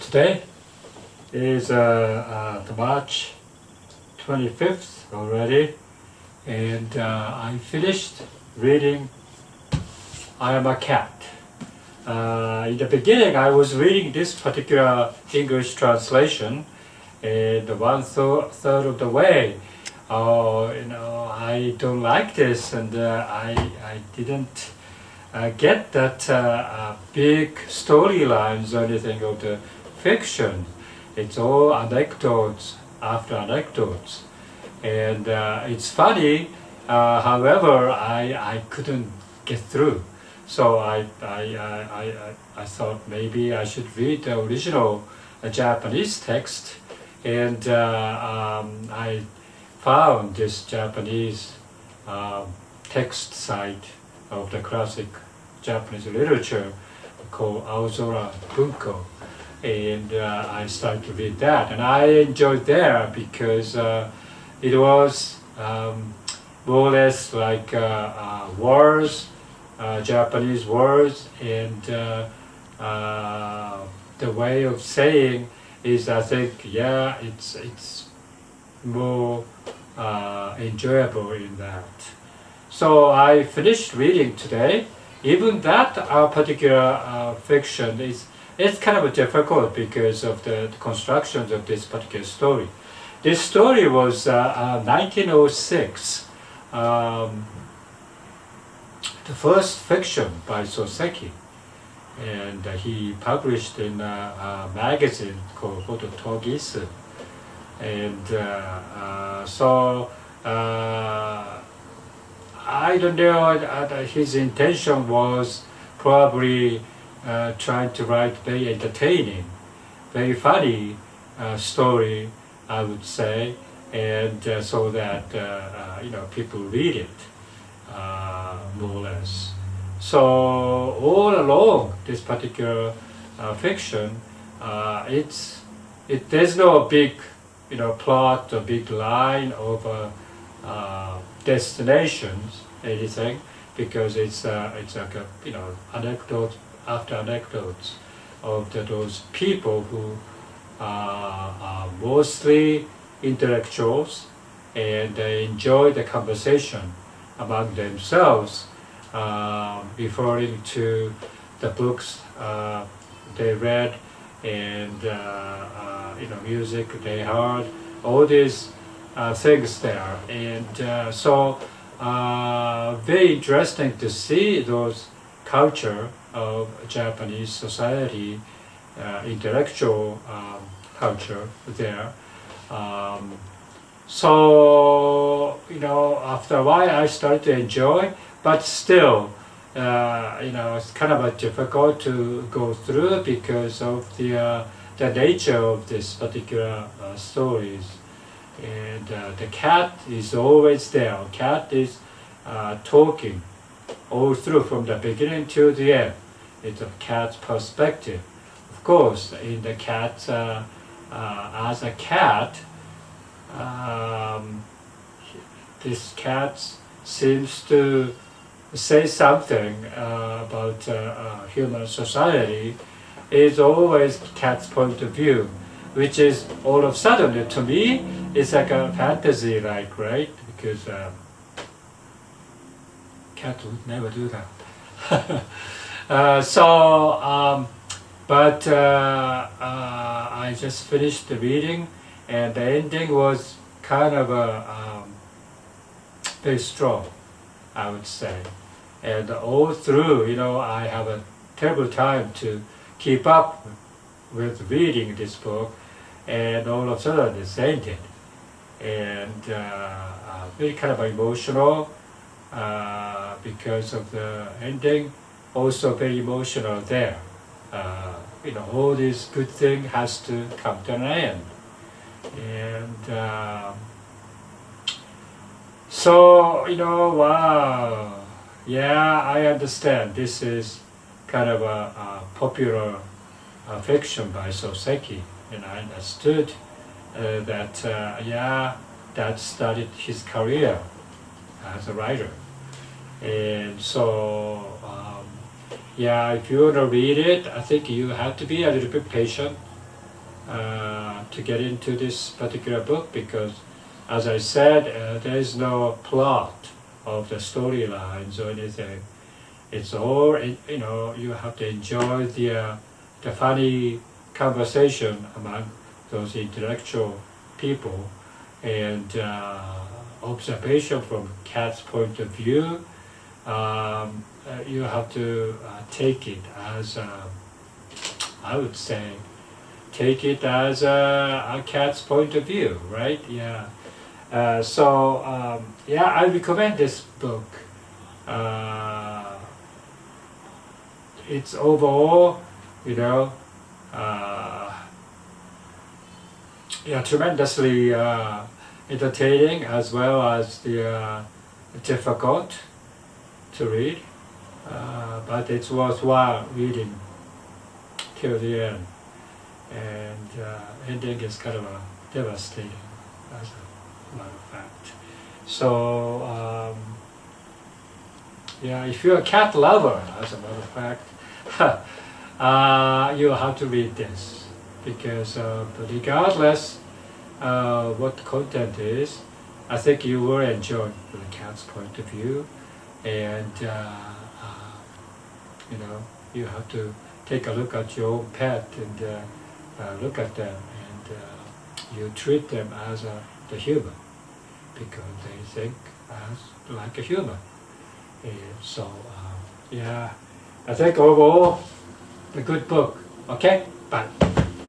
Today is the March 25th already, and I finished reading I Am a Cat. In the beginning, I was reading this particular English translation, and one third of the way, I don't like this, and I didn't get that big storylines or anything of the fiction. It's all anecdotes after anecdotes, and it's funny. However, I couldn't get through. So I thought maybe I should read the original Japanese text, and I found this Japanese text site of the classic Japanese literature called Aozora Bunko, and I started to read that, and I enjoyed there because it was more or less like words, Japanese words, and the way of saying is, I think, it's more enjoyable in that. So I finished reading today. Even that particular fiction it's kind of difficult because of the constructions of this particular story. This story was 1906. The first fiction by Soseki, and he published in a magazine called Phototogisu, and so I don't know, his intention was probably trying to write very entertaining, very funny story, I would say, and so that people read it. More or less. So all along this particular fiction, there's no big plot or big line of destinations, anything, because it's like a anecdote after anecdotes of those people who are mostly intellectuals, and they enjoy the conversation among themselves, referring to the books they read, and music they heard, all these things there, and so very interesting to see those culture of Japanese society, intellectual culture there. So after a while I started to enjoy, but still, it's kind of difficult to go through because of the nature of this particular stories. And the cat is always there. Cat is talking all through from the beginning to the end. It's a cat's perspective. Of course, in the cat, as a cat, this cat seems to say something about human society. Is always cat's point of view, which is all of a sudden, to me, it's like a fantasy, like, right? Because cat would never do that. But I just finished the reading, and the ending was kind of very strong, I would say. And all through, I have a terrible time to keep up with reading this book, and all of a sudden it's ended. And very kind of emotional because of the ending, also very emotional there. All this good thing has to come to an end. And so, wow, yeah, I understand this is kind of a popular fiction by Soseki, and I understood that that started his career as a writer. And so if you want to read it, I think you have to be a little bit patient to get into this particular book because, as I said, there is no plot of the storylines or anything. It's all, you have to enjoy the funny conversation among those intellectual people and observation from cat's point of view. You have to take it as, I would say, take it as a cat's point of view, right? Yeah. I recommend this book. It's overall, tremendously entertaining as well as difficult to read, but it's worthwhile reading till the end. And ending is kind of devastating, as a matter of fact. So if you're a cat lover, as a matter of fact, you have to read this because regardless what the content is, I think you will enjoy the cat's point of view, and you have to take a look at your own pet and look at them, and you treat them as the human because they think as like a human. And so I think overall a good book. Okay, bye.